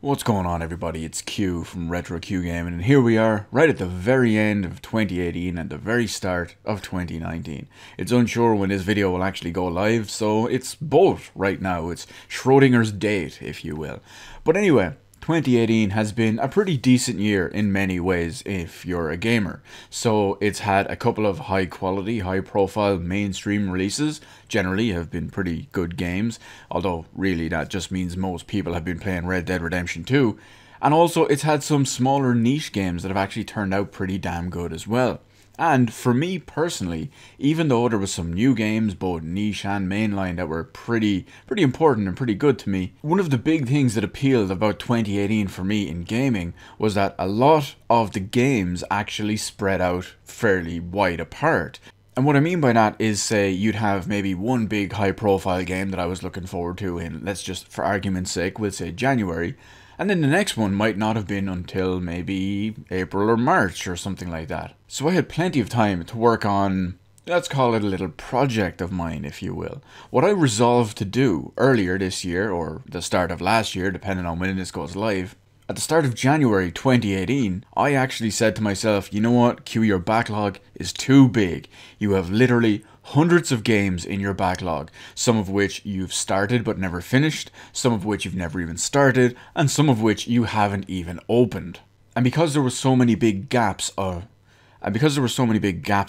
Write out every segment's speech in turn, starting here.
What's going on, everybody? It's Q from Retro Q Gaming, and here we are, right at the very end of 2018 and the very start of 2019. It's unsure when this video will actually go live, so it's both right now. It's Schrodinger's date, if you will. But anyway, 2018 has been a pretty decent year in many ways if you're a gamer. So it's had a couple of high quality, high profile mainstream releases, generally have been pretty good games, although really that just means most people have been playing Red Dead Redemption 2. And also it's had some smaller niche games that have actually turned out pretty damn good as well. And for me personally, even though there was some new games, both niche and mainline, that were pretty important and pretty good to me, one of the big things that appealed about 2018 for me in gaming was that a lot of the games actually spread out fairly wide apart. And what I mean by that is, say, you'd have maybe one big high profile game that I was looking forward to in, let's just for argument's sake, we'll say January. And then the next one might not have been until maybe April or March or something like that. So I had plenty of time to work on, let's call it a little project of mine, if you will. What I resolved to do earlier this year, or the start of last year, depending on when this goes live, at the start of January 2018, I actually said to myself, you know what, Q, your backlog is too big. You have literally hundreds of games in your backlog, some of which you've started but never finished, some of which you've never even started, and some of which you haven't even opened. And because there were so many big gaps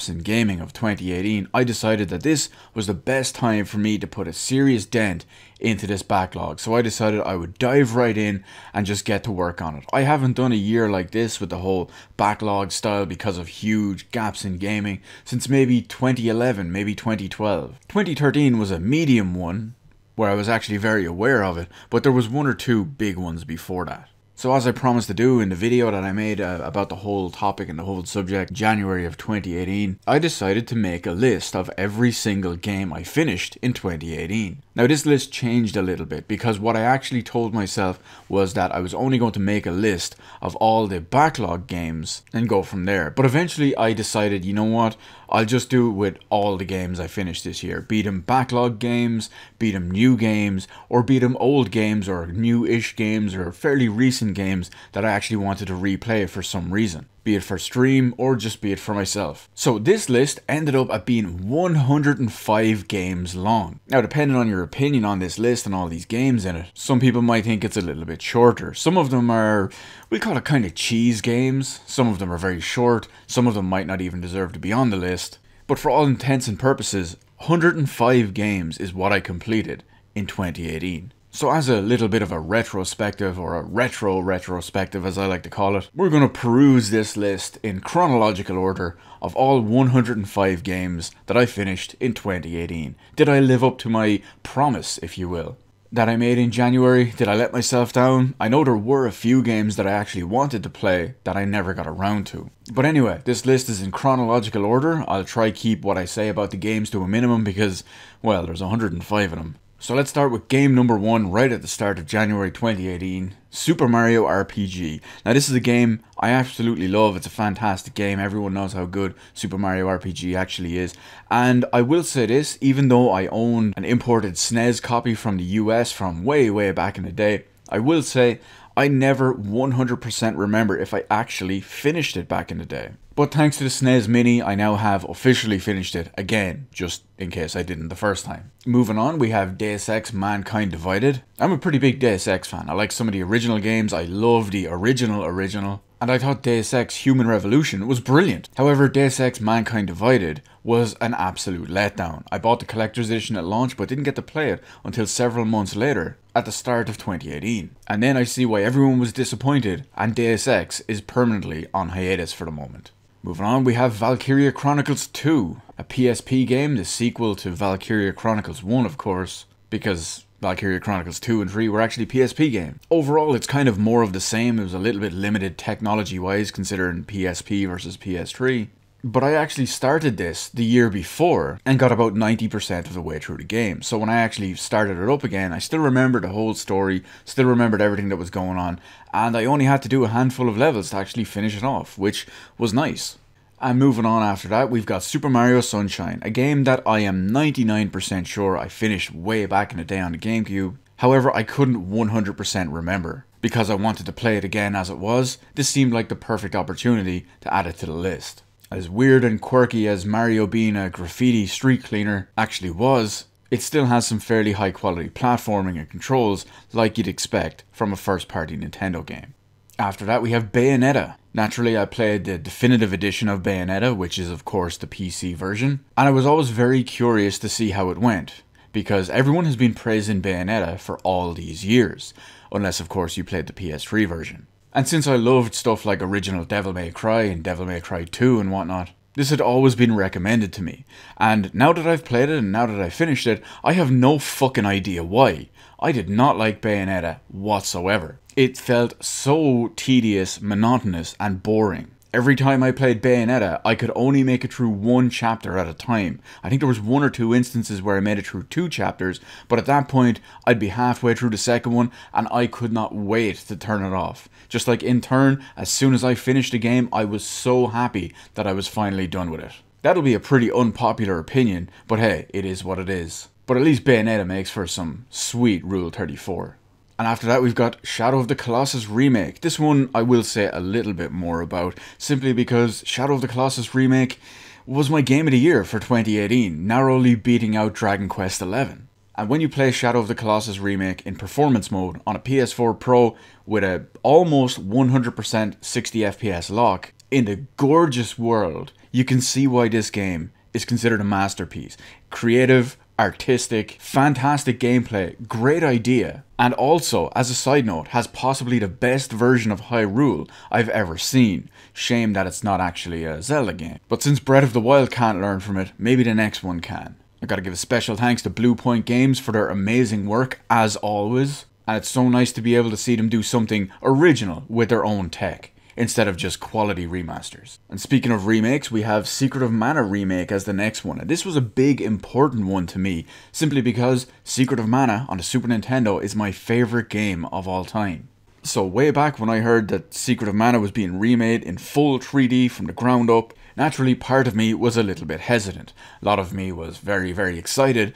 in gaming of 2018, I decided that this was the best time for me to put a serious dent into this backlog. So I decided I would dive right in and just get to work on it. I haven't done a year like this with the whole backlog style because of huge gaps in gaming since maybe 2011, maybe 2012. 2013 was a medium one where I was actually very aware of it, but there was one or two big ones before that. So as I promised to do in the video that I made about the whole topic and the whole subject, January of 2018, I decided to make a list of every single game I finished in 2018. Now this list changed a little bit because what I actually told myself was that I was only going to make a list of all the backlog games and go from there. But eventually I decided, you know what, I'll just do it with all the games I finished this year. Be them backlog games, be them new games, or be them old games or new-ish games or fairly recent games that I actually wanted to replay for some reason. Be it for stream or just be it for myself. So this list ended up at being 105 games long. Now depending on your opinion on this list and all these games in it, some people might think it's a little bit shorter. Some of them are, we call it kind of cheese games. Some of them are very short. Some of them might not even deserve to be on the list. But for all intents and purposes, 105 games is what I completed in 2018. So as a little bit of a retrospective, or a retro-retrospective as I like to call it, we're going to peruse this list in chronological order of all 105 games that I finished in 2018. Did I live up to my promise, if you will, that I made in January? Did I let myself down? I know there were a few games that I actually wanted to play that I never got around to. But anyway, this list is in chronological order. I'll try keep what I say about the games to a minimum because, well, there's 105 of them. So let's start with game number 1 right at the start of January 2018, Super Mario RPG. Now this is a game I absolutely love. It's a fantastic game. Everyone knows how good Super Mario RPG actually is. And I will say this, even though I owned an imported SNES copy from the US from way back in the day, I will say I never 100% remember if I actually finished it back in the day. But thanks to the SNES Mini, I now have officially finished it again, just in case I didn't the first time. Moving on, we have Deus Ex Mankind Divided. I'm a pretty big Deus Ex fan. I like some of the original games. I love the original. And I thought Deus Ex Human Revolution was brilliant. However, Deus Ex Mankind Divided was an absolute letdown. I bought the collector's edition at launch but didn't get to play it until several months later at the start of 2018. And then I see why everyone was disappointed and Deus Ex is permanently on hiatus for the moment. Moving on, we have Valkyria Chronicles 2, a PSP game, the sequel to Valkyria Chronicles 1 of course, because Valkyria Chronicles 2 and 3 were actually PSP games. Overall, it's kind of more of the same. It was a little bit limited technology-wise considering PSP versus PS3. But I actually started this the year before and got about 90% of the way through the game. So when I actually started it up again, I still remembered the whole story, still remembered everything that was going on, and I only had to do a handful of levels to actually finish it off, which was nice. And moving on after that, we've got Super Mario Sunshine, a game that I am 99% sure I finished way back in the day on the GameCube. However, I couldn't 100% remember. because I wanted to play it again as it was, this seemed like the perfect opportunity to add it to the list. As weird and quirky as Mario being a graffiti street cleaner actually was, it still has some fairly high quality platforming and controls like you'd expect from a first party Nintendo game. After that we have Bayonetta. Naturally I played the definitive edition of Bayonetta, which is of course the PC version, and I was always very curious to see how it went, because everyone has been praising Bayonetta for all these years, unless of course you played the PS3 version. And since I loved stuff like original Devil May Cry and Devil May Cry 2 and whatnot, this had always been recommended to me, and now that I've played it and now that I finished it, I have no fucking idea why. I did not like Bayonetta whatsoever. It felt so tedious, monotonous, and boring. Every time I played Bayonetta, I could only make it through one chapter at a time. I think there was 1 or 2 instances where I made it through 2 chapters, but at that point, I'd be halfway through the second one, and I could not wait to turn it off. Just like in turn, as soon as I finished the game, I was so happy that I was finally done with it. That'll be a pretty unpopular opinion, but hey, it is what it is. But at least Bayonetta makes for some sweet Rule 34. And after that we've got Shadow of the Colossus Remake. This one I will say a little bit more about, simply because Shadow of the Colossus Remake was my game of the year for 2018, narrowly beating out Dragon Quest XI. And when you play Shadow of the Colossus Remake in performance mode on a PS4 Pro with a almost 100% 60 FPS lock, in the gorgeous world, you can see why this game is considered a masterpiece. Creative, artistic, fantastic gameplay, great idea, and also, as a side note, has possibly the best version of Hyrule I've ever seen. Shame that it's not actually a Zelda game. But since Breath of the Wild can't learn from it, maybe the next one can. I gotta give a special thanks to Blue Point Games for their amazing work, as always, and it's so nice to be able to see them do something original with their own tech, instead of just quality remasters. And speaking of remakes, we have Secret of Mana Remake as the next one, and this was a big important one to me, simply because Secret of Mana on the Super Nintendo is my favourite game of all time. So way back when I heard that Secret of Mana was being remade in full 3D from the ground up, naturally part of me was a little bit hesitant. A lot of me was very, very excited,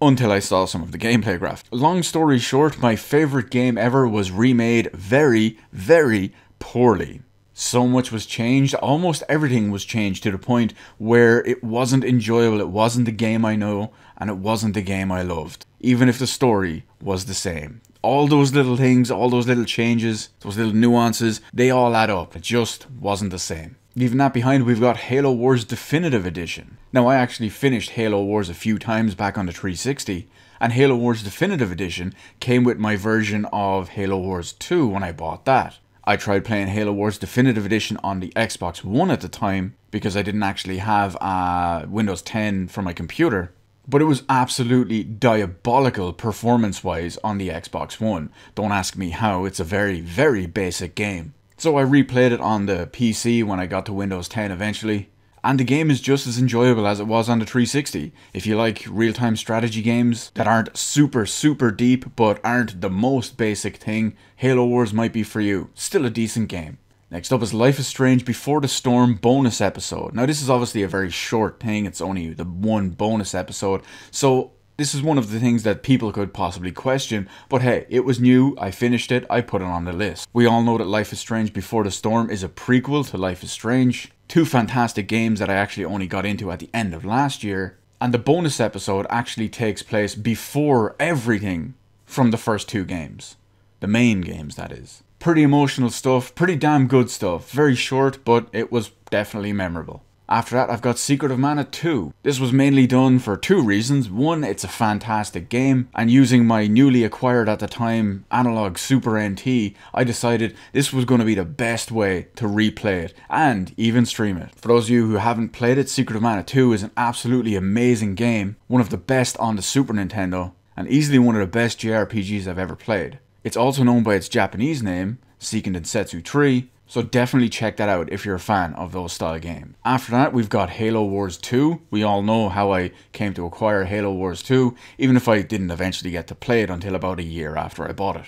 until I saw some of the gameplay graphics. Long story short, my favourite game ever was remade very, very poorly. So much was changed, almost everything was changed to the point where it wasn't enjoyable, it wasn't the game I know, and it wasn't the game I loved. Even if the story was the same. All those little things, all those little changes, those little nuances, they all add up. It just wasn't the same. Leaving that behind, we've got Halo Wars Definitive Edition. Now, I actually finished Halo Wars a few times back on the 360, and Halo Wars Definitive Edition came with my version of Halo Wars 2 when I bought that. I tried playing Halo Wars Definitive Edition on the Xbox One at the time, because I didn't actually have Windows 10 for my computer. But it was absolutely diabolical performance-wise on the Xbox One. Don't ask me how, it's a very, very basic game. So I replayed it on the PC when I got to Windows 10 eventually. And the game is just as enjoyable as it was on the 360. If you like real-time strategy games that aren't super, super deep, but aren't the most basic thing, Halo Wars might be for you. Still a decent game. Next up is Life is Strange Before the Storm bonus episode. Now this is obviously a very short thing, it's only the one bonus episode, so this is one of the things that people could possibly question, but hey, it was new, I finished it, I put it on the list. We all know that Life is Strange Before the Storm is a prequel to Life is Strange, 2 fantastic games that I actually only got into at the end of last year, and the bonus episode actually takes place before everything from the first 2 games. The main games, that is. Pretty emotional stuff, pretty damn good stuff. Very short, but it was definitely memorable. After that, I've got Secret of Mana 2. This was mainly done for 2 reasons. One, it's a fantastic game, and using my newly acquired at the time analog Super NT, I decided this was going to be the best way to replay it, and even stream it. For those of you who haven't played it, Secret of Mana 2 is an absolutely amazing game, one of the best on the Super Nintendo, and easily one of the best JRPGs I've ever played. It's also known by its Japanese name, Seiken Densetsu 3, so definitely check that out if you're a fan of those style games. After that, we've got Halo Wars 2. We all know how I came to acquire Halo Wars 2, even if I didn't eventually get to play it until about a year after I bought it.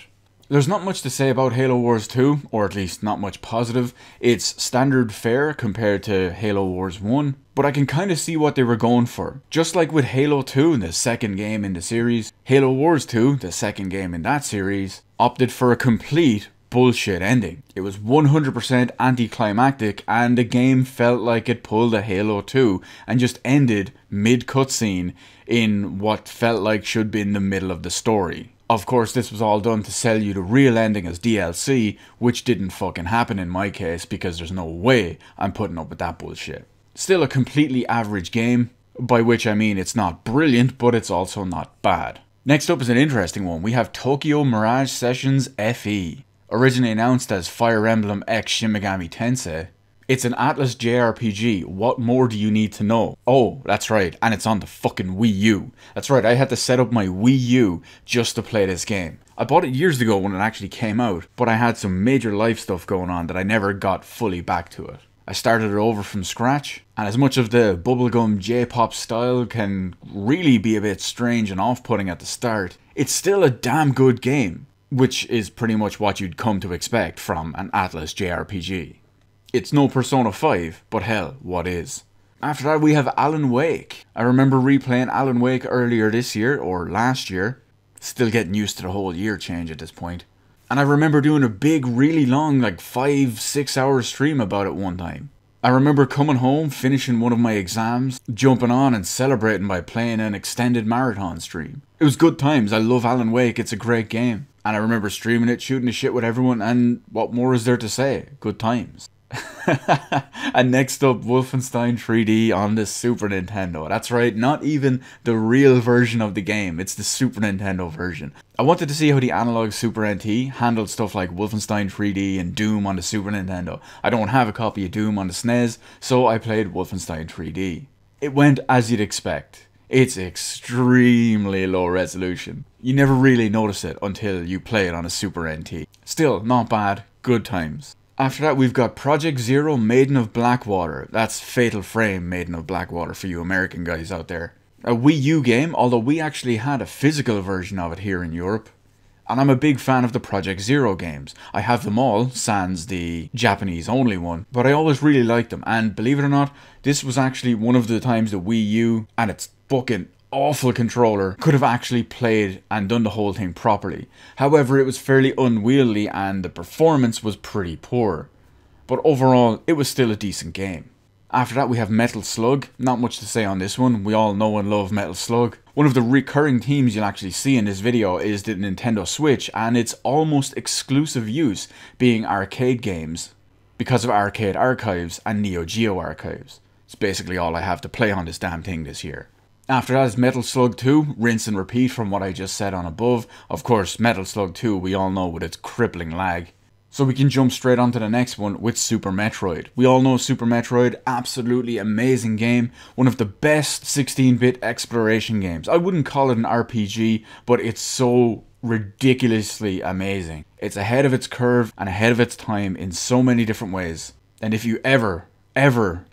There's not much to say about Halo Wars 2, or at least not much positive. It's standard fare compared to Halo Wars 1, but I can kind of see what they were going for. Just like with Halo 2, the second game in the series, Halo Wars 2, the second game in that series, opted for a complete bullshit ending. It was 100% anticlimactic, and the game felt like it pulled a Halo 2 and just ended mid-cutscene in what felt like should be in the middle of the story. Of course, this was all done to sell you the real ending as DLC, which didn't fucking happen in my case because there's no way I'm putting up with that bullshit. Still a completely average game, by which I mean it's not brilliant, but it's also not bad. Next up is an interesting one. We have Tokyo Mirage Sessions FE. Originally announced as Fire Emblem X Shin Megami Tensei, it's an Atlas JRPG. What more do you need to know? Oh, that's right, and it's on the fucking Wii U. That's right, I had to set up my Wii U just to play this game. I bought it years ago when it actually came out, but I had some major life stuff going on that I never got fully back to it. I started it over from scratch, and as much of the bubblegum J-pop style can really be a bit strange and off-putting at the start, it's still a damn good game, which is pretty much what you'd come to expect from an Atlas JRPG. It's no Persona 5, but hell, what is? After that we have Alan Wake. I remember replaying Alan Wake earlier this year, or last year. Still getting used to the whole year change at this point. And I remember doing a big, really long, like 5-6 hour stream about it one time. I remember coming home, finishing one of my exams, jumping on and celebrating by playing an extended marathon stream. It was good times. I love Alan Wake, it's a great game. And I remember streaming it, shooting the shit with everyone, and what more is there to say? Good times. And next up, Wolfenstein 3D on the Super Nintendo. That's right, not even the real version of the game, it's the Super Nintendo version. I wanted to see how the analog Super NT handled stuff like Wolfenstein 3D and Doom on the Super Nintendo. I don't have a copy of Doom on the SNES, so I played Wolfenstein 3D. It went as you'd expect. It's extremely low resolution. You never really notice it until you play it on a Super NT. Still, not bad, good times. After that we've got Project Zero Maiden of Blackwater. That's Fatal Frame Maiden of Blackwater for you American guys out there. A Wii U game, although we actually had a physical version of it here in Europe. And I'm a big fan of the Project Zero games. I have them all, sans the Japanese only one, but I always really liked them. And believe it or not, this was actually one of the times the Wii U and its fucking awful controller could have actually played and done the whole thing properly. However, it was fairly unwieldy and the performance was pretty poor. But overall, it was still a decent game. After that we have Metal Slug. Not much to say on this one, we all know and love Metal Slug. One of the recurring themes you'll actually see in this video is the Nintendo Switch and its almost exclusive use being arcade games because of Arcade Archives and Neo Geo Archives. It's basically all I have to play on this damn thing this year. After that is Metal Slug 2, rinse and repeat from what I just said on above. Of course, Metal Slug 2 we all know with its crippling lag. So we can jump straight on to the next one with Super Metroid. We all know Super Metroid, absolutely amazing game. One of the best 16-bit exploration games. I wouldn't call it an RPG, but it's so ridiculously amazing. It's ahead of its curve and ahead of its time in so many different ways. And if you ever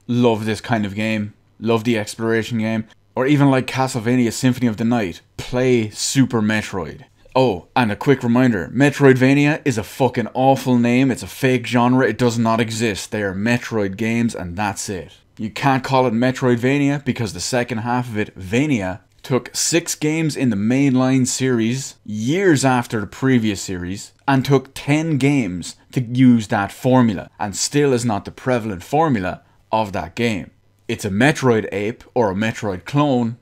love this kind of game, love the exploration game, or even like Castlevania Symphony of the Night, play Super Metroid. Oh, and a quick reminder, Metroidvania is a fucking awful name, it's a fake genre, it does not exist. They are Metroid games and that's it. You can't call it Metroidvania because the second half of it, Vania, took 6 games in the mainline series, years after the previous series, and took 10 games to use that formula, and still is not the prevalent formula of that game. It's a Metroid ape, or a Metroid clone.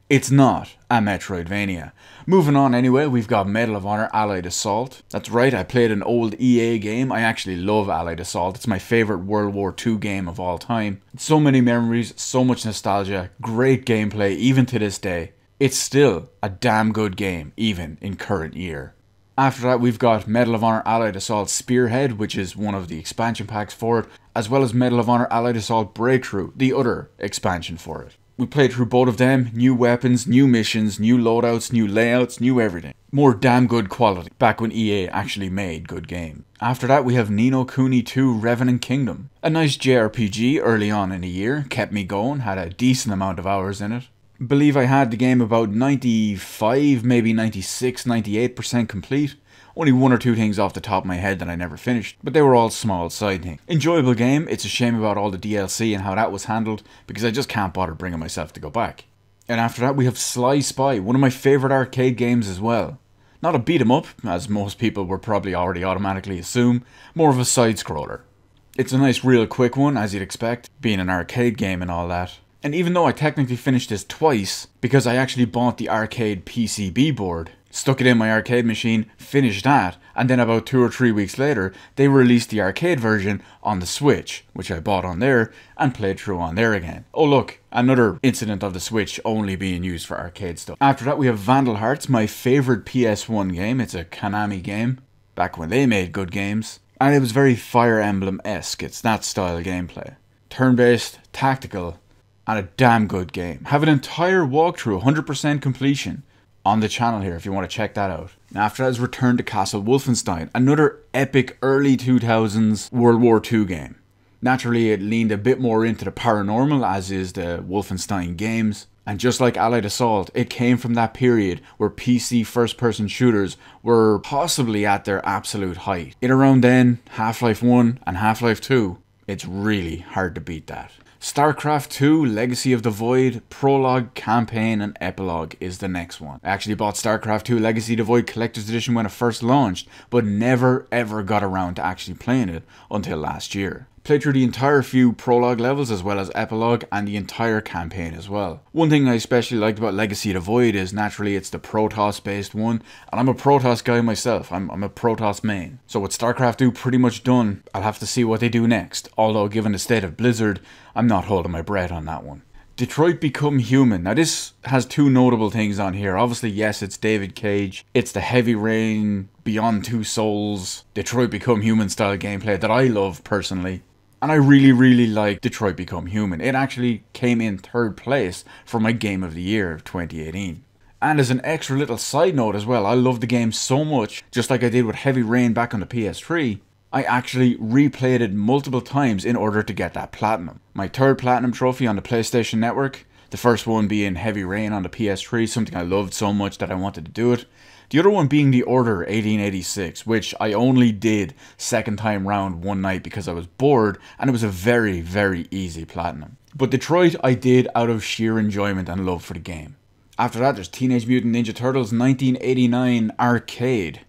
It's not a Metroidvania. Moving on anyway, we've got Medal of Honor Allied Assault. That's right, I played an old EA game. I actually love Allied Assault. It's my favourite World War II game of all time. So many memories, so much nostalgia, great gameplay even to this day. It's still a damn good game, even in current year. After that we've got Medal of Honor Allied Assault Spearhead, which is one of the expansion packs for it, as well as Medal of Honor Allied Assault Breakthrough, the other expansion for it. We played through both of them, new weapons, new missions, new loadouts, new layouts, new everything. More damn good quality, back when EA actually made good games. After that we have Ni no Kuni 2 Revenant Kingdom. A nice JRPG early on in the year, kept me going, had a decent amount of hours in it. Believe I had the game about 95, maybe 96, 98% complete. Only one or two things off the top of my head that I never finished, but they were all small side things. Enjoyable game, it's a shame about all the DLC and how that was handled, because I just can't bother bringing myself to go back. And after that we have Sly Spy, one of my favourite arcade games as well. Not a beat 'em up, as most people would probably already automatically assume, more of a side-scroller. It's a nice real quick one, as you'd expect, being an arcade game and all that. And even though I technically finished this twice, because I actually bought the arcade PCB board, stuck it in my arcade machine, finished that, and then about 2 or 3 weeks later, they released the arcade version on the Switch, which I bought on there, and played through on there again. Oh look, another incident of the Switch only being used for arcade stuff. After that we have Vandal Hearts, my favourite PS1 game. It's a Konami game, back when they made good games. And it was very Fire Emblem-esque, it's that style gameplay. Turn-based, tactical, and a damn good game. Have an entire walkthrough, 100% completion, on the channel here if you want to check that out. And after that is Return to Castle Wolfenstein, another epic early 2000s World War II game. Naturally it leaned a bit more into the paranormal, as is the Wolfenstein games. And just like Allied Assault, it came from that period where PC first-person shooters were possibly at their absolute height. In around then, Half-Life 1 and Half-Life 2, it's really hard to beat that. StarCraft 2, Legacy of the Void, Prologue, Campaign, and Epilogue is the next one. I actually bought StarCraft 2 Legacy of the Void Collector's Edition when it first launched, but never ever got around to actually playing it until last year. Played through the entire few Prologue levels as well as Epilogue and the entire campaign as well. One thing I especially liked about Legacy of the Void is naturally it's the Protoss based one, and I'm a Protoss guy myself. I'm a Protoss main. So with StarCraft 2 pretty much done, I'll have to see what they do next, although given the state of Blizzard, I'm not holding my breath on that one. Detroit Become Human. Now this has two notable things on here. Obviously, yes, it's David Cage. It's the Heavy Rain, Beyond Two Souls, Detroit Become Human style gameplay that I love personally. And I really like Detroit Become Human. It actually came in 3rd place for my Game of the Year of 2018. And as an extra little side note as well, I love the game so much, just like I did with Heavy Rain back on the PS3, I actually replayed it multiple times in order to get that platinum. My 3rd platinum trophy on the PlayStation Network, the first one being Heavy Rain on the PS3, something I loved so much that I wanted to do it. The other one being The Order 1886, which I only did 2nd time round one night because I was bored, and it was a very easy platinum. But Detroit I did out of sheer enjoyment and love for the game. After that there's Teenage Mutant Ninja Turtles 1989 Arcade.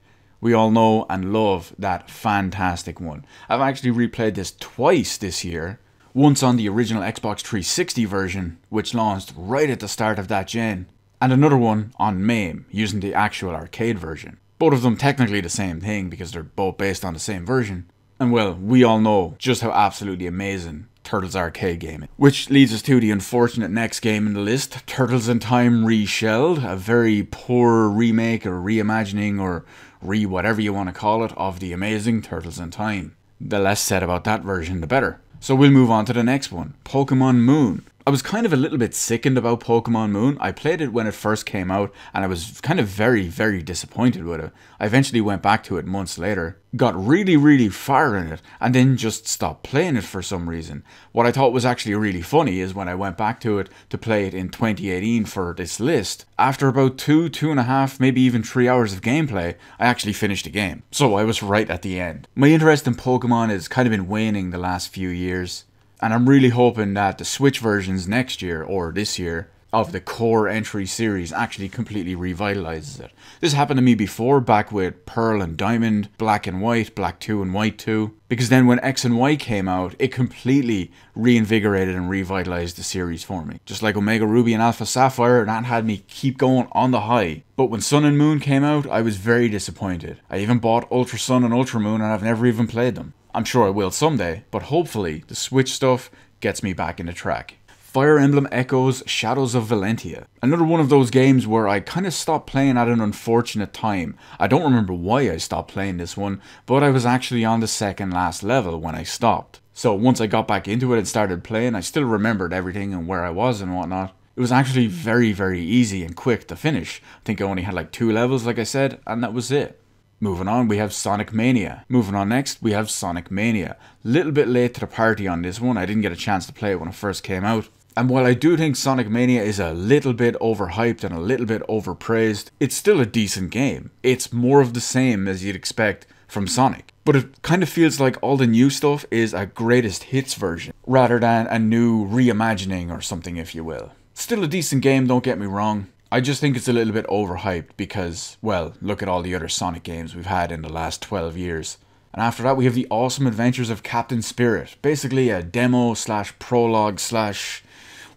We all know and love that fantastic one. I've actually replayed this twice this year. Once on the original Xbox 360 version, which launched right at the start of that gen, and another one on MAME, using the actual arcade version. Both of them technically the same thing because they're both based on the same version. And well, we all know just how absolutely amazing Turtles Arcade game is. Which leads us to the unfortunate next game in the list, Turtles in Time Reshelled, a very poor remake or reimagining or whatever you want to call it of the amazing Turtles in Time. The less said about that version the better. So we'll move on to the next one, Pokemon Moon. I was kind of a little bit sickened about Pokemon Moon. I played it when it first came out and I was kind of very disappointed with it. I eventually went back to it months later, got really far in it, and then just stopped playing it for some reason. What I thought was actually really funny is when I went back to it to play it in 2018 for this list, after about 2.5, maybe even 3 hours of gameplay, I actually finished the game. So I was right at the end. My interest in Pokemon has kind of been waning the last few years. And I'm really hoping that the Switch versions next year, or this year, of the core entry series actually completely revitalizes it. This happened to me before, back with Pearl and Diamond, Black and White, Black 2 and White 2. Because then when X and Y came out, it completely reinvigorated and revitalized the series for me. Just like Omega Ruby and Alpha Sapphire, that had me keep going on the high. But when Sun and Moon came out, I was very disappointed. I even bought Ultra Sun and Ultra Moon and I've never even played them. I'm sure I will someday, but hopefully the Switch stuff gets me back in the track. Fire Emblem Echoes Shadows of Valentia. Another one of those games where I kind of stopped playing at an unfortunate time. I don't remember why I stopped playing this one, but I was actually on the 2nd last level when I stopped. So once I got back into it and started playing, I still remembered everything and where I was and whatnot. It was actually very easy and quick to finish. I think I only had like 2 levels like I said, and that was it. Moving on, we have Sonic Mania. Moving on next, we have Sonic Mania. Little bit late to the party on this one. I didn't get a chance to play it when it first came out. And while I do think Sonic Mania is a little bit overhyped and a little bit overpraised, it's still a decent game. It's more of the same as you'd expect from Sonic. But it kind of feels like all the new stuff is a greatest hits version, rather than a new reimagining or something, if you will. Still a decent game, don't get me wrong. I just think it's a little bit overhyped because, well, look at all the other Sonic games we've had in the last 12 years. And after that we have the awesome adventures of Captain Spirit, basically a demo slash prologue slash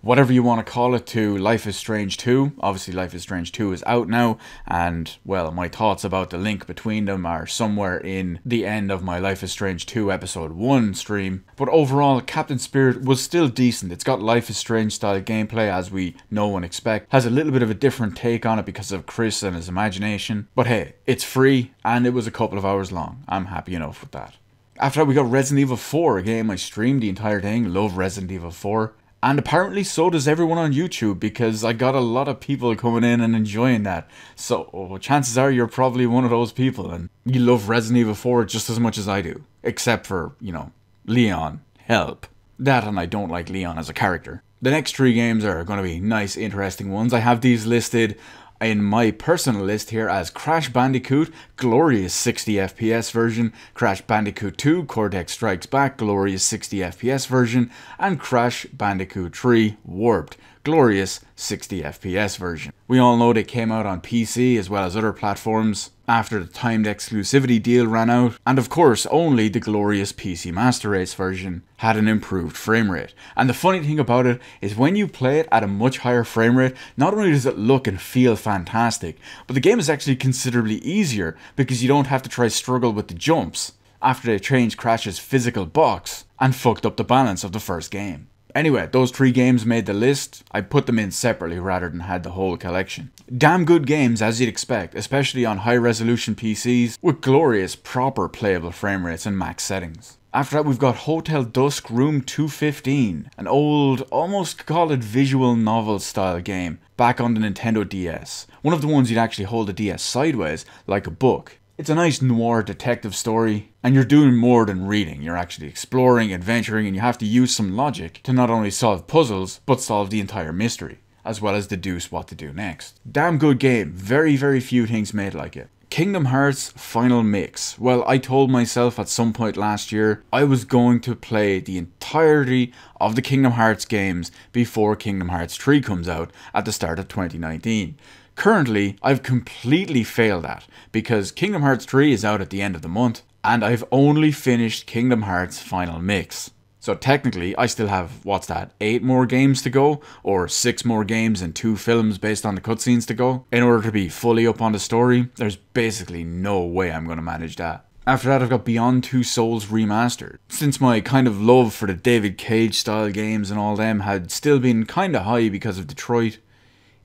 whatever you want to call it to Life is Strange 2. Obviously Life is Strange 2 is out now, and well, my thoughts about the link between them are somewhere in the end of my Life is Strange 2 episode 1 stream. But overall, Captain Spirit was still decent. It's got Life is Strange style gameplay, as we know and expect. Has a little bit of a different take on it because of Chris and his imagination. But hey, it's free and it was a couple of hours long. I'm happy enough with that. After that we got Resident Evil 4, a game I streamed the entire thing. Love Resident Evil 4. And apparently so does everyone on YouTube, because I got a lot of people coming in and enjoying that. So chances are you're probably one of those people and you love Resident Evil 4 just as much as I do. Except for, you know, Leon. Help. That, and I don't like Leon as a character. The next 3 games are going to be nice, interesting ones. I have these listed in my personal list here as Crash Bandicoot, glorious 60 FPS version, Crash Bandicoot 2, Cortex Strikes Back, glorious 60 FPS version, and Crash Bandicoot 3, Warped, glorious 60 FPS version. We all know they came out on PC as well as other platforms after the timed exclusivity deal ran out, and of course only the glorious PC Master Race version had an improved frame rate. And the funny thing about it is when you play it at a much higher frame rate, not only does it look and feel fantastic, but the game is actually considerably easier because you don't have to try struggle with the jumps after they changed Crash's physical box and fucked up the balance of the first game. Anyway, those 3 games made the list. I put them in separately rather than had the whole collection. Damn good games as you'd expect, especially on high resolution PCs with glorious proper playable frame rates and max settings. After that we've got Hotel Dusk Room 215, an old, almost call it visual novel style game, back on the Nintendo DS. One of the ones you'd actually hold the DS sideways, like a book. It's a nice noir detective story, and you're doing more than reading. You're actually exploring, adventuring, and you have to use some logic to not only solve puzzles, but solve the entire mystery, as well as deduce what to do next. Damn good game, very few things made like it. Kingdom Hearts Final Mix. Well, I told myself at some point last year I was going to play the entirety of the Kingdom Hearts games before Kingdom Hearts 3 comes out at the start of 2019. Currently, I've completely failed that, because Kingdom Hearts 3 is out at the end of the month, and I've only finished Kingdom Hearts Final Mix. So technically, I still have, 8 more games to go, or 6 more games and 2 films based on the cutscenes to go. In order to be fully up on the story, there's basically no way I'm going to manage that. After that I've got Beyond Two Souls Remastered. Since my kind of love for the David Cage style games and all them had still been kinda high because of Detroit,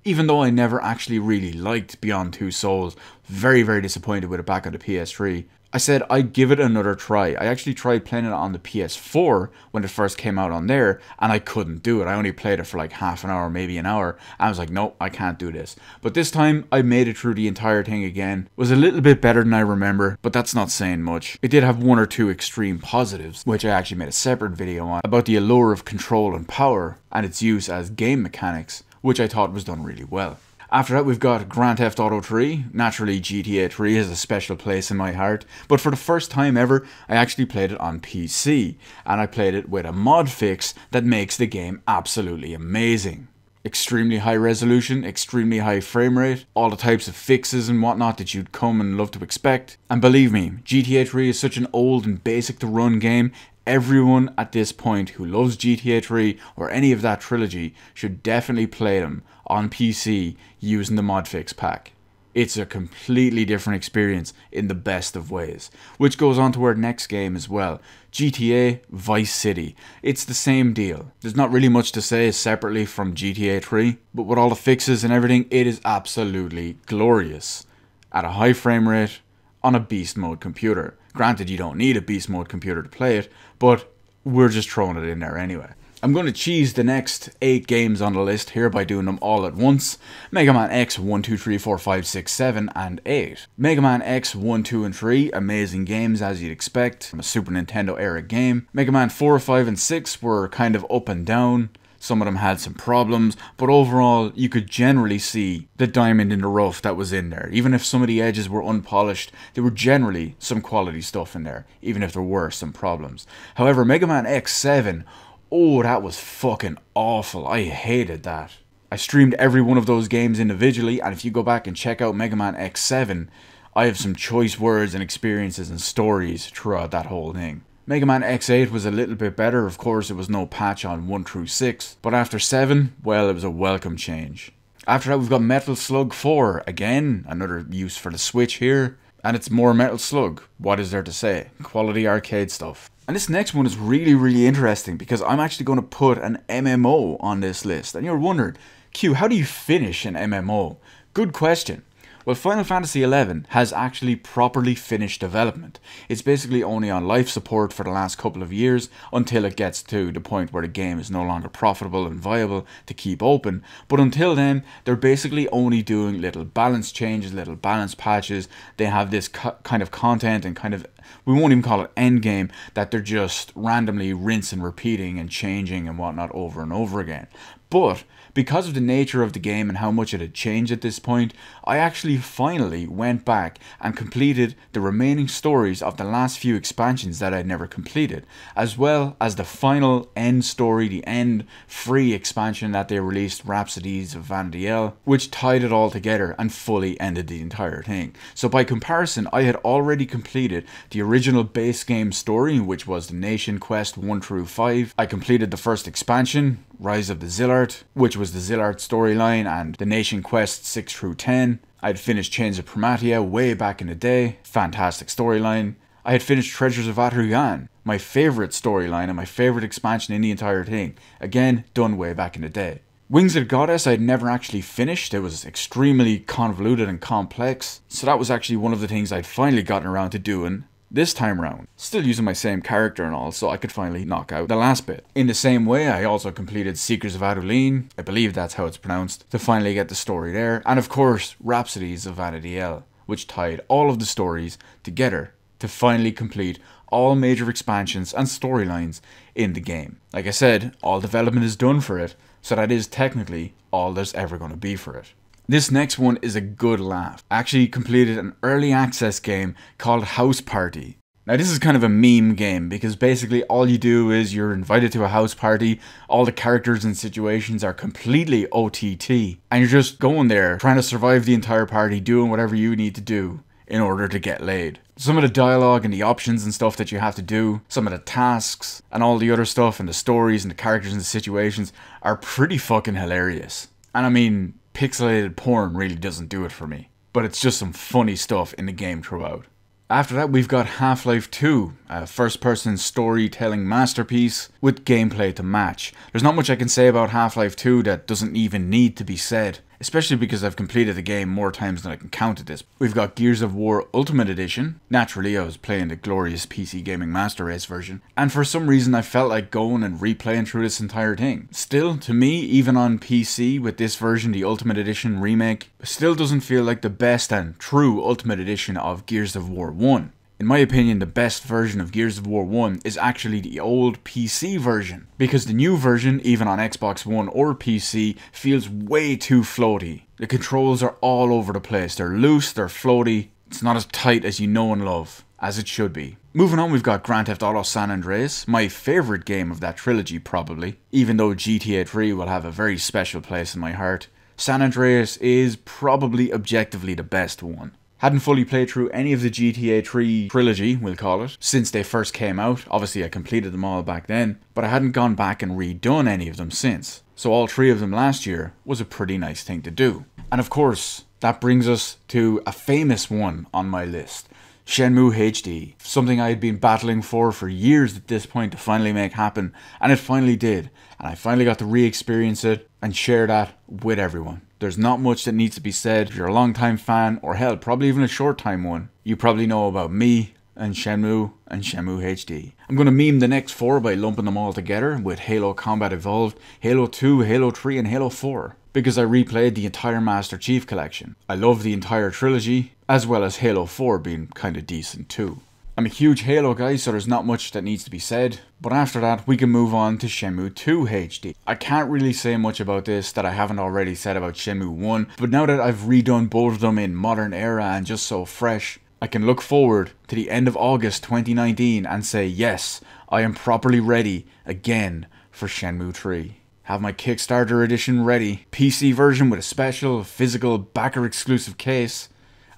even though I never actually really liked Beyond Two Souls, very disappointed with it back on the PS3, I said I'd give it another try. I actually tried playing it on the PS4 when it first came out on there, and I couldn't do it. I only played it for like half an hour, maybe an hour, and I was like, nope, I can't do this. But this time, I made it through the entire thing again. It was a little bit better than I remember, but that's not saying much. It did have 1 or 2 extreme positives, which I actually made a separate video on, about the allure of control and power, and its use as game mechanics, which I thought was done really well. After that we've got Grand Theft Auto 3. Naturally GTA 3 has a special place in my heart, but for the first time ever I actually played it on PC, and I played it with a mod fix that makes the game absolutely amazing. Extremely high resolution, extremely high frame rate, all the types of fixes and whatnot that you'd come and love to expect. And believe me, GTA 3 is such an old and basic to run game. Everyone at this point who loves GTA 3 or any of that trilogy should definitely play them on PC using the modfix pack. It's a completely different experience in the best of ways. Which goes on to our next game as well. GTA Vice City. It's the same deal. There's not really much to say separately from GTA 3, but with all the fixes and everything, it is absolutely glorious. At a high frame rate, on a beast mode computer. Granted, you don't need a beast mode computer to play it, but we're just throwing it in there anyway. I'm going to cheese the next 8 games on the list here by doing them all at once. Mega Man X 1, 2, 3, 4, 5, 6, 7 and 8. Mega Man X 1, 2 and 3, amazing games as you'd expect from a Super Nintendo era game. Mega Man 4, 5 and 6 were kind of up and down. Some of them had some problems, but overall you could generally see the diamond in the rough that was in there. Even if some of the edges were unpolished, there were generally some quality stuff in there, even if there were some problems. However, Mega Man X7, oh, that was fucking awful. I hated that. I streamed every one of those games individually, and if you go back and check out Mega Man X7, I have some choice words and experiences and stories throughout that whole thing. Mega Man X8 was a little bit better, of course it was no patch on 1 through 6, but after 7, well, it was a welcome change. After that we've got Metal Slug 4, again, another use for the Switch here, and it's more Metal Slug. What is there to say? Quality arcade stuff. And this next one is really interesting because I'm actually going to put an MMO on this list, and you're wondering, Q, how do you finish an MMO? Good question. Well, Final Fantasy XI has actually properly finished development. It's basically only on life support for the last couple of years until it gets to the point where the game is no longer profitable and viable to keep open. But until then, they're basically only doing little balance changes, little balance patches. They have this kind of content and kind of, we won't even call it endgame, that they're just randomly rinsing, repeating and changing and whatnot over and over again. But because of the nature of the game and how much it had changed at this point, I actually finally went back and completed the remaining stories of the last few expansions that I'd never completed, as well as the final end story, the end free expansion that they released, Rhapsodies of Vana'diel, which tied it all together and fully ended the entire thing. So by comparison, I had already completed the original base game story, which was the Nation Quest 1 through 5. I completed the first expansion, Rise of the Zillart, which was the Zillart storyline, and the Nation Quest 6 through 10. I had finished Chains of Promatia way back in the day, fantastic storyline. I had finished Treasures of Atruyan, my favourite storyline and my favourite expansion in the entire thing, again done way back in the day. Wings of the Goddess I'd never actually finished. It was extremely convoluted and complex, so that was actually one of the things I'd finally gotten around to doing this time round. Still using my same character and all, so I could finally knock out the last bit. In the same way, I also completed Seekers of Aduline, I believe that's how it's pronounced, to finally get the story there. And of course, Rhapsodies of Vana'diel, which tied all of the stories together to finally complete all major expansions and storylines in the game. Like I said, all development is done for it, so that is technically all there's ever going to be for it. This next one is a good laugh. I actually completed an early access game called House Party. Now this is kind of a meme game because basically all you do is you're invited to a house party, all the characters and situations are completely OTT, and you're just going there trying to survive the entire party, doing whatever you need to do in order to get laid. Some of the dialogue and the options and stuff that you have to do, some of the tasks and all the other stuff and the stories and the characters and the situations are pretty fucking hilarious. And I mean, pixelated porn really doesn't do it for me, but it's just some funny stuff in the game throughout. After that we've got Half-Life 2, a first-person storytelling masterpiece with gameplay to match. There's not much I can say about Half-Life 2 that doesn't even need to be said, especially because I've completed the game more times than I can count at this. We've got Gears of War Ultimate Edition. Naturally, I was playing the glorious PC Gaming Master Race version, and for some reason I felt like going and replaying through this entire thing. Still, to me, even on PC with this version, the Ultimate Edition remake, still doesn't feel like the best and true Ultimate Edition of Gears of War 1. In my opinion, the best version of Gears of War 1 is actually the old PC version, because the new version, even on Xbox One or PC, feels way too floaty. The controls are all over the place, they're loose, they're floaty, it's not as tight as you know and love, as it should be. Moving on, we've got Grand Theft Auto San Andreas, my favourite game of that trilogy probably, even though GTA 3 will have a very special place in my heart. San Andreas is probably objectively the best one. Hadn't fully played through any of the GTA 3 trilogy, we'll call it, since they first came out. Obviously I completed them all back then, but I hadn't gone back and redone any of them since. So all 3 of them last year was a pretty nice thing to do. And of course, that brings us to a famous one on my list. Shenmue HD, something I had been battling for years at this point to finally make happen, and it finally did. And I finally got to re-experience it and share that with everyone. There's not much that needs to be said. If you're a long time fan, or hell, probably even a short time one, you probably know about me and Shenmue HD. I'm going to meme the next 4 by lumping them all together with Halo Combat Evolved, Halo 2, Halo 3 and Halo 4. Because I replayed the entire Master Chief collection. I love the entire trilogy, as well as Halo 4 being kinda decent too. I'm a huge Halo guy, so there's not much that needs to be said, but after that we can move on to Shenmue 2 HD. I can't really say much about this that I haven't already said about Shenmue 1, but now that I've redone both of them in modern era and just so fresh, I can look forward to the end of August 2019 and say yes, I am properly ready again for Shenmue 3. have my Kickstarter edition ready. PC version with a special physical backer exclusive case,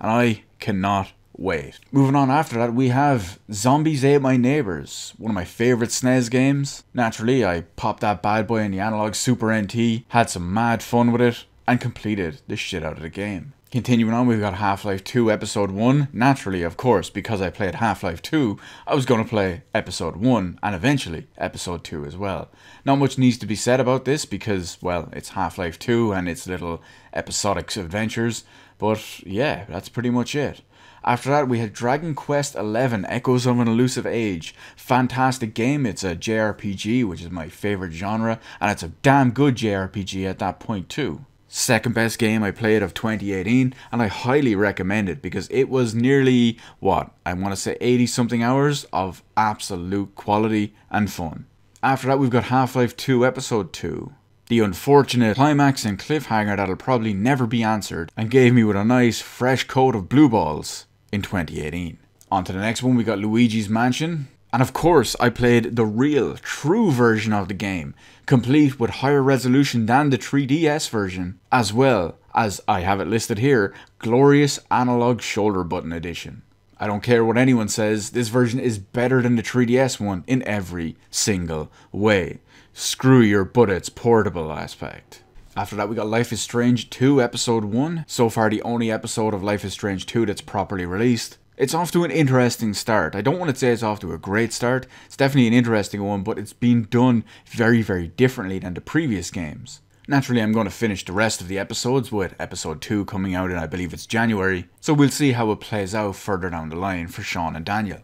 and I cannot wait. Moving on after that, we have Zombies Ate My Neighbors, one of my favourite SNES games. Naturally, I popped that bad boy in the analog Super NT, had some mad fun with it, and completed the shit out of the game. Continuing on, we've got Half-Life 2 Episode 1. Naturally, of course, because I played Half-Life 2, I was going to play Episode 1 and eventually Episode 2 as well. Not much needs to be said about this because, well, it's Half-Life 2 and its little episodic adventures, but yeah, that's pretty much it. After that, we had Dragon Quest XI Echoes of an Elusive Age. Fantastic game. It's a JRPG, which is my favourite genre, and it's a damn good JRPG at that point too. Second best game I played of 2018, and I highly recommend it because it was nearly, what, I want to say 80 something hours of absolute quality and fun. After that, we've got Half-Life 2 Episode 2. The unfortunate climax and cliffhanger that'll probably never be answered and gave me with a nice fresh coat of blue balls in 2018. On to the next one, we got Luigi's Mansion. And of course, I played the real, true version of the game, complete with higher resolution than the 3DS version, as well as, I have it listed here, Glorious Analog Shoulder Button Edition. I don't care what anyone says, this version is better than the 3DS one in every single way. Screw your but it's portable aspect. After that, we got Life is Strange 2 Episode 1, so far the only episode of Life is Strange 2 that's properly released. It's off to an interesting start. I don't want to say it's off to a great start. It's definitely an interesting one, but it's been done very, very differently than the previous games. Naturally, I'm going to finish the rest of the episodes with episode 2 coming out in, I believe it's January. So we'll see how it plays out further down the line for Sean and Daniel.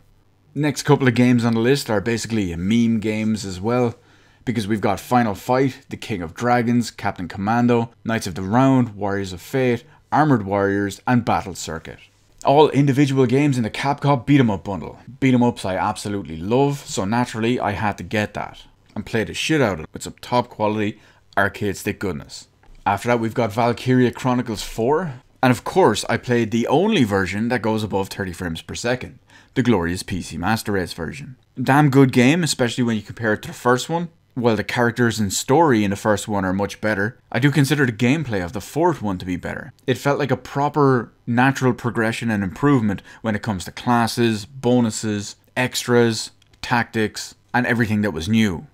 Next couple of games on the list are basically meme games as well, because we've got Final Fight, The King of Dragons, Captain Commando, Knights of the Round, Warriors of Fate, Armored Warriors, and Battle Circuit. All individual games in the Capcom Beat 'em Up bundle. Beat 'em ups I absolutely love, so naturally I had to get that and play the shit out of it with some top quality arcade stick goodness. After that, we've got Valkyria Chronicles 4, and of course I played the only version that goes above 30 frames per second, the glorious PC Master Race version. Damn good game, especially when you compare it to the first one. While the characters and story in the first one are much better, I do consider the gameplay of the fourth one to be better. It felt like a proper natural progression and improvement when it comes to classes, bonuses, extras, tactics, and everything that was new.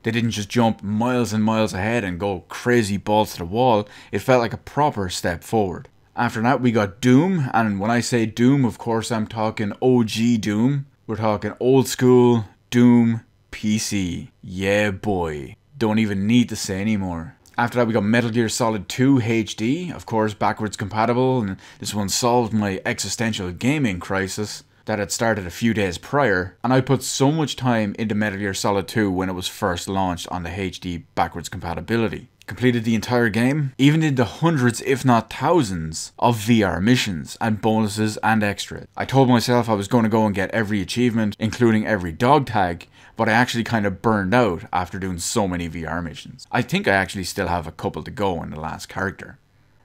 They didn't just jump miles and miles ahead and go crazy balls to the wall, it felt like a proper step forward. After that, we got Doom, and when I say Doom, of course I'm talking OG Doom. We're talking old school Doom PC. Yeah boy. Don't even need to say anymore. After that, we got Metal Gear Solid 2 HD, of course backwards compatible, and this one solved my existential gaming crisis that had started a few days prior, and I put so much time into Metal Gear Solid 2 when it was first launched on the HD backwards compatibility. Completed the entire game, even did the hundreds if not thousands of VR missions and bonuses and extras. I told myself I was going to go and get every achievement, including every dog tag, but I actually kind of burned out after doing so many VR missions. I think I actually still have a couple to go in the last character.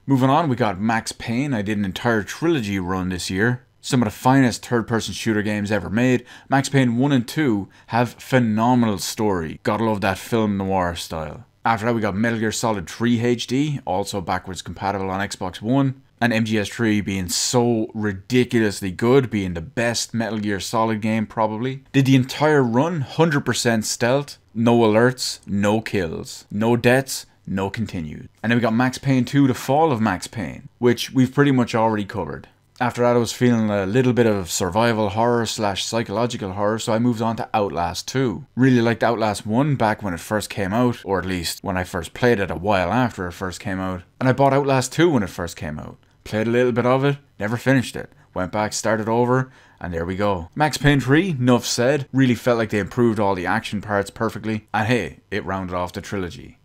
Moving on, we got Max Payne. I did an entire trilogy run this year. Some of the finest third-person shooter games ever made. Max Payne 1 and 2 have phenomenal story. Gotta love that film noir style. After that, we got Metal Gear Solid 3 HD, also backwards compatible on Xbox One. And MGS3 being so ridiculously good, being the best Metal Gear Solid game probably. Did the entire run, 100% stealth, no alerts, no kills, no deaths, no continued. And then we got Max Payne 2, The Fall of Max Payne, which we've pretty much already covered. After that, I was feeling a little bit of survival horror / psychological horror, so I moved on to Outlast 2. Really liked Outlast 1 back when it first came out, or at least when I first played it a while after it first came out. And I bought Outlast 2 when it first came out. Played a little bit of it, never finished it. Went back, started over, and there we go. Max Payne 3, nuff said. Really felt like they improved all the action parts perfectly. And hey, it rounded off the trilogy.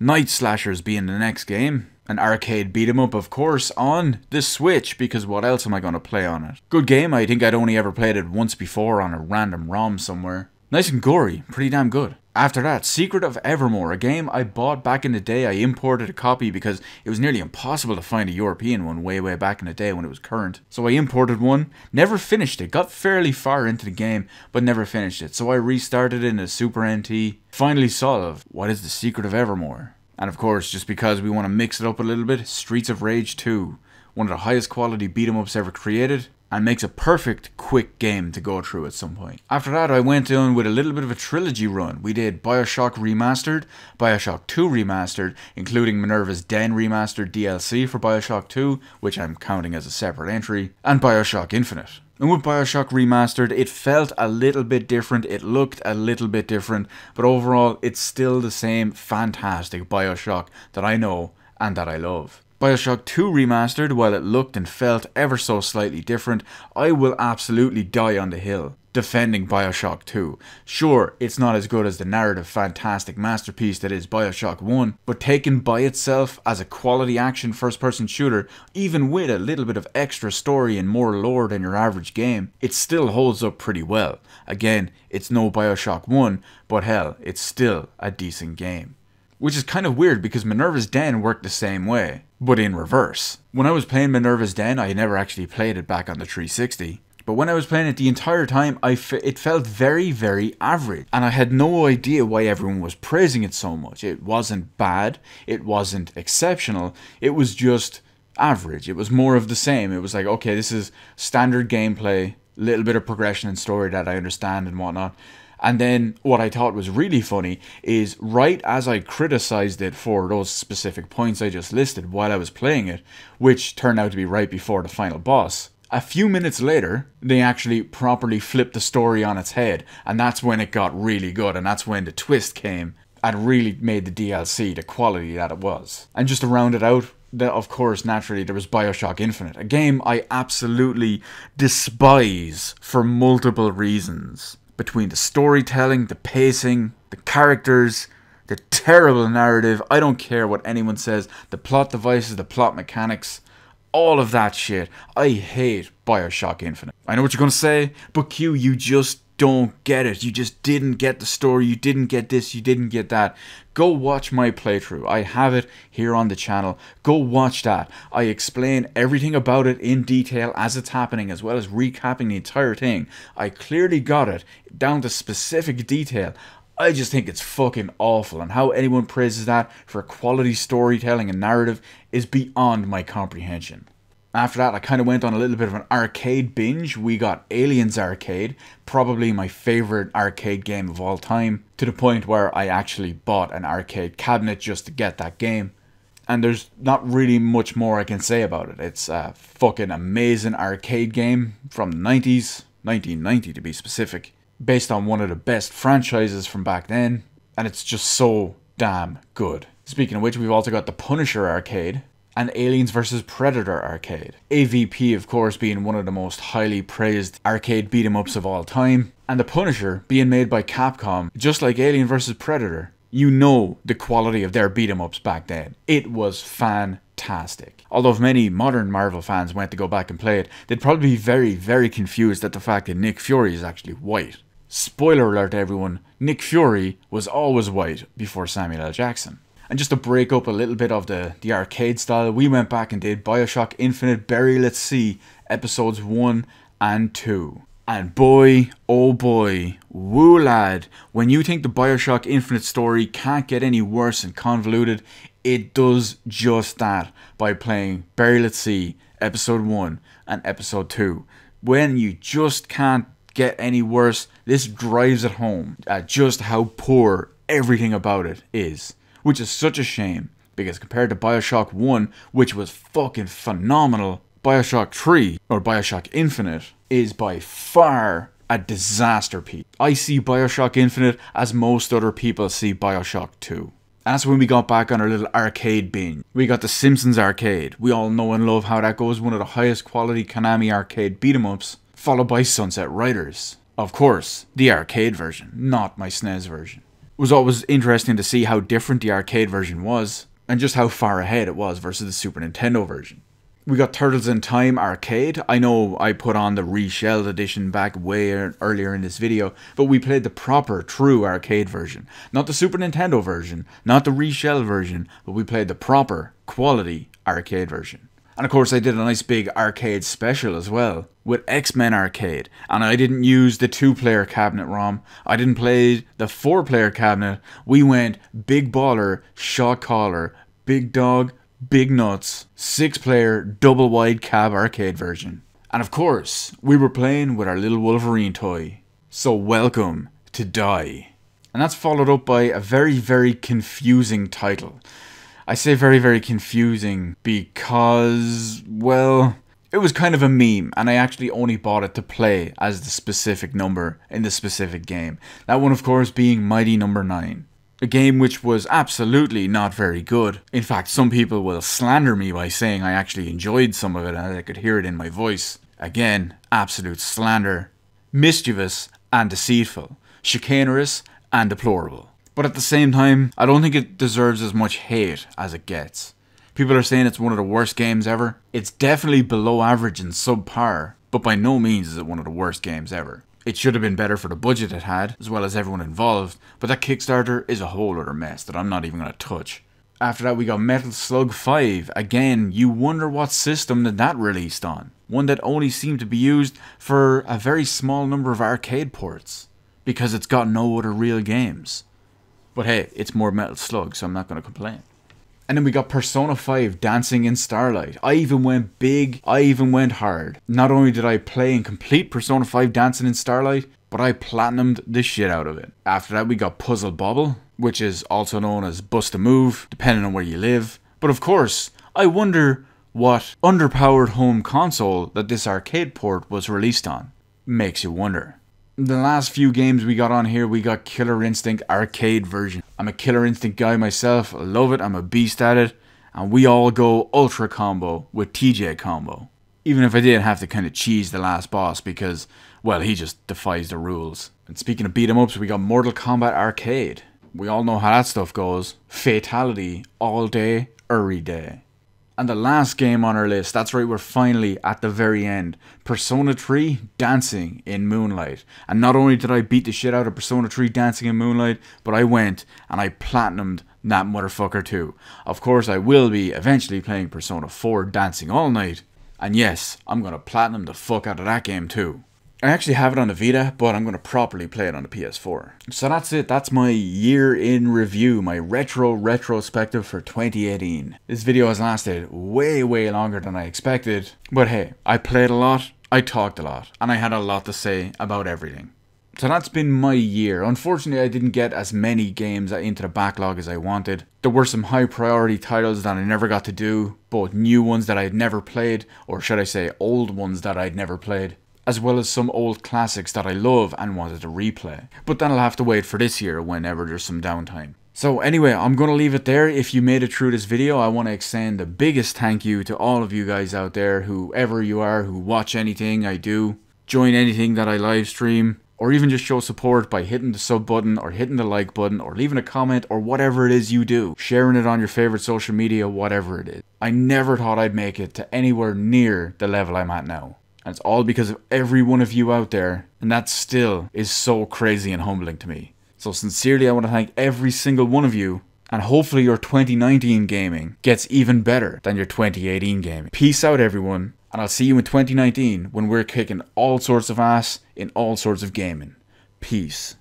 Night Slashers being the next game. An arcade beat 'em up, of course, on the Switch, because what else am I going to play on it? Good game, I think I'd only ever played it once before on a random ROM somewhere. Nice and gory, pretty damn good. After that, Secret of Evermore, a game I bought back in the day. I imported a copy because it was nearly impossible to find a European one way back in the day when it was current. So I imported one, never finished it, got fairly far into the game, but never finished it. So I restarted it in a Super NT, finally saw what is the Secret of Evermore? And of course, just because we want to mix it up a little bit, Streets of Rage 2, one of the highest quality beat-em-ups ever created, and makes a perfect, quick game to go through at some point. After that, I went on with a little bit of a trilogy run. We did Bioshock Remastered, Bioshock 2 Remastered, including Minerva's Den Remastered DLC for Bioshock 2, which I'm counting as a separate entry, and Bioshock Infinite. And with Bioshock Remastered, it felt a little bit different, it looked a little bit different, but overall, it's still the same fantastic Bioshock that I know and that I love. Bioshock 2 Remastered, while it looked and felt ever so slightly different, I will absolutely die on the hill defending Bioshock 2. Sure, it's not as good as the narrative fantastic masterpiece that is Bioshock 1, but taken by itself as a quality action first-person shooter, even with a little bit of extra story and more lore than your average game, it still holds up pretty well. Again, it's no Bioshock 1, but hell, it's still a decent game. Which is kind of weird because Minerva's Den worked the same way, but in reverse. When I was playing Minerva's Den, I had never actually played it back on the 360. But when I was playing it the entire time, it felt very, very average. And I had no idea why everyone was praising it so much. It wasn't bad, it wasn't exceptional, it was just average. It was more of the same. It was like, okay, this is standard gameplay, little bit of progression and story that I understand and whatnot. And then what I thought was really funny is right as I criticized it for those specific points I just listed while I was playing it, which turned out to be right before the final boss, a few minutes later, they actually properly flipped the story on its head, and that's when it got really good, and that's when the twist came and really made the DLC the quality that it was. And just to round it out, of course, naturally, there was Bioshock Infinite, a game I absolutely despise for multiple reasons. Between the storytelling, the pacing, the characters, the terrible narrative, I don't care what anyone says, the plot devices, the plot mechanics, all of that shit. I hate Bioshock Infinite. I know what you're going to say, but Q, you just don't get it. You just didn't get the story, you didn't get this, you didn't get that. Go watch my playthrough. I have it here on the channel. Go watch that. I explain everything about it in detail as it's happening, as well as recapping the entire thing. I clearly got it down to specific detail. I just think it's fucking awful, and how anyone praises that for quality storytelling and narrative is beyond my comprehension. After that, I kind of went on a little bit of an arcade binge. We got Aliens Arcade, probably my favorite arcade game of all time, to the point where I actually bought an arcade cabinet just to get that game. And there's not really much more I can say about it. It's a fucking amazing arcade game from the 90s, 1990 to be specific, based on one of the best franchises from back then, and it's just so damn good. Speaking of which, we've also got the Punisher Arcade, and Aliens vs Predator Arcade. AVP, of course, being one of the most highly praised arcade beat-em-ups of all time, and The Punisher being made by Capcom, just like Alien vs Predator. You know the quality of their beat-em-ups back then. It was fantastic. Although if many modern Marvel fans went to go back and play it, they'd probably be very, very confused at the fact that Nick Fury is actually white. Spoiler alert everyone, Nick Fury was always white before Samuel L. Jackson. And just to break up a little bit of the arcade style, we went back and did Bioshock Infinite Burial at Sea, episodes 1 and 2. And boy, oh boy, woo lad, when you think the Bioshock Infinite story can't get any worse and convoluted, it does just that by playing Burial at Sea, episode 1 and episode 2. When you just can't get any worse, this drives it home at just how poor everything about it is. Which is such a shame, because compared to Bioshock 1, which was fucking phenomenal, Bioshock 3, or Bioshock Infinite, is by far a disaster piece. I see Bioshock Infinite as most other people see Bioshock 2. And that's when we got back on our little arcade binge. We got the Simpsons Arcade. We all know and love how that goes, one of the highest quality Konami arcade beat-em-ups, followed by Sunset Riders. Of course, the arcade version, not my SNES version. It was always interesting to see how different the arcade version was, and just how far ahead it was versus the Super Nintendo version. We got Turtles in Time Arcade. I know I put on the reshelled edition back way earlier in this video, but we played the proper, true arcade version. Not the Super Nintendo version, not the reshelled version, but we played the proper, quality arcade version. And of course I did a nice big arcade special as well, with X-Men Arcade. And I didn't use the 2-player cabinet ROM, I didn't play the 4-player cabinet. We went Big Baller, Shot Caller, Big Dog, Big Nuts, 6-player double wide cab arcade version. And of course, we were playing with our little Wolverine toy. So welcome to Die. And that's followed up by a very, very confusing title. I say very, very confusing because, well, it was kind of a meme, and I actually only bought it to play as the specific number in the specific game. That one, of course, being Mighty Number 9. A game which was absolutely not very good. In fact, some people will slander me by saying I actually enjoyed some of it and I could hear it in my voice. Again, absolute slander. Mischievous and deceitful. Chicanerous and deplorable. But at the same time, I don't think it deserves as much hate as it gets. People are saying it's one of the worst games ever. It's definitely below average and subpar, but by no means is it one of the worst games ever. It should have been better for the budget it had, as well as everyone involved, but that Kickstarter is a whole other mess that I'm not even going to touch. After that we got Metal Slug 5. Again, you wonder what system that released on. One that only seemed to be used for a very small number of arcade ports, because it's got no other real games. But hey, it's more Metal Slug, so I'm not going to complain. And then we got Persona 5 Dancing in Starlight. I even went big, I even went hard. Not only did I play and complete Persona 5 Dancing in Starlight, but I platinumed the shit out of it. After that we got Puzzle Bobble, which is also known as Bust a Move, depending on where you live. But of course, I wonder what underpowered home console that this arcade port was released on. Makes you wonder. The last few games we got on here, we got Killer Instinct Arcade version. I'm a Killer Instinct guy myself, I love it, I'm a beast at it. And we all go Ultra Combo with TJ Combo. Even if I did have to kind of cheese the last boss because, well, he just defies the rules. And speaking of beat 'em ups, we got Mortal Kombat Arcade. We all know how that stuff goes. Fatality all day, every day. And the last game on our list, that's right, we're finally at the very end. Persona 3 Dancing in Moonlight. And not only did I beat the shit out of Persona 3 Dancing in Moonlight, but I went and I platinumed that motherfucker too. Of course, I will be eventually playing Persona 4 Dancing All Night. And yes, I'm going to platinum the fuck out of that game too. I actually have it on the Vita, but I'm going to properly play it on the PS4. So that's it. That's my year in review, my retro retrospective for 2018. This video has lasted way longer than I expected. But hey, I played a lot, I talked a lot, and I had a lot to say about everything. So that's been my year. Unfortunately, I didn't get as many games into the backlog as I wanted. There were some high priority titles that I never got to do, both new ones that I'd never played, or should I say old ones that I'd never played, as well as some old classics that I love and wanted to replay. But then I'll have to wait for this year whenever there's some downtime. So anyway, I'm going to leave it there. If you made it through this video, I want to extend the biggest thank you to all of you guys out there, whoever you are, who watch anything I do, join anything that I live stream, or even just show support by hitting the sub button or hitting the like button or leaving a comment or whatever it is you do. Sharing it on your favorite social media, whatever it is. I never thought I'd make it to anywhere near the level I'm at now. And it's all because of every one of you out there, and that still is so crazy and humbling to me. So sincerely, I want to thank every single one of you, and hopefully your 2019 gaming gets even better than your 2018 gaming. Peace out everyone, and I'll see you in 2019 when we're kicking all sorts of ass in all sorts of gaming. Peace.